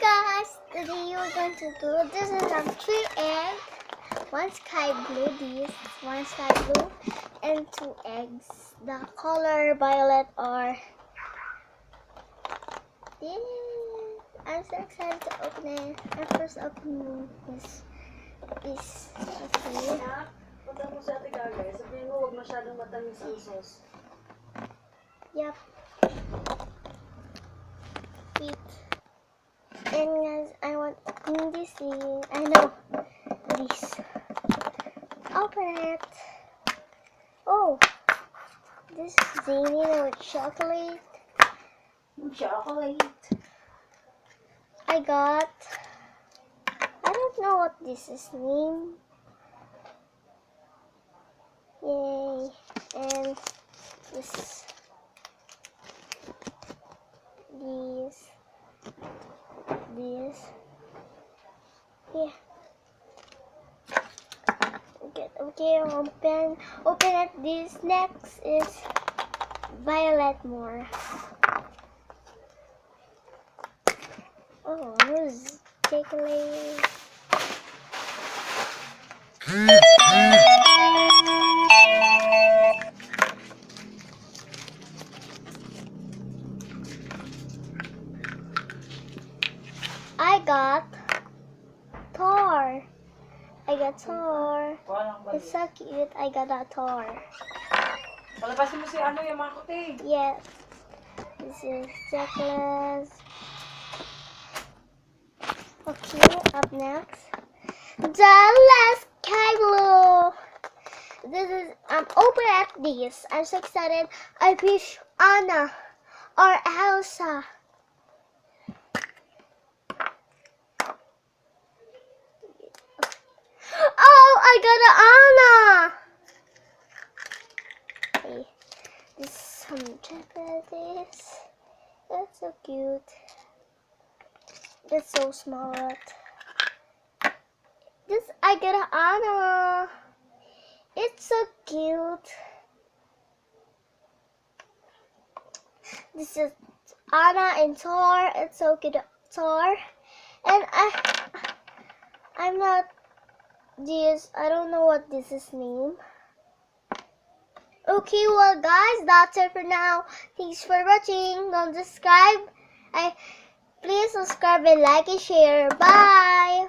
guys, today we're going to do this is 3 eggs, one sky blue, this one sky blue, and 2 eggs. The color violet or this. I'm so excited to open it. I first open this. Okay. Punta mo sa Ate Gaga, sabihin mo huwag masyadong matamis ang sauce. Yep. Wait. And guys, I want this thing. I know this. Open it. Oh, this is Zany with chocolate. Chocolate. I got. I don't know what this is named. Yay! And this. This. Yeah. Okay, open it. This next is violet more. Oh, who's chocolate? I got Thor. It's so cute. I got a Thor. Palabasin mo si yung mga kuti. Yes. This is chocolate. Okay, up next. The last sky blue. This is open at this. I'm so excited. I wish Anna or Elsa. Oh, I got an Anna. Okay, this is some chocolate. That's so cute. It's so smart. This I got an Anna. It's so cute. This is Anna and Thor. It's so cute, Thor. And I'm not this. I don't know what this is named. Okay, well guys, that's it for now. Thanks for watching. Don't subscribe. Please subscribe and like and share. Bye.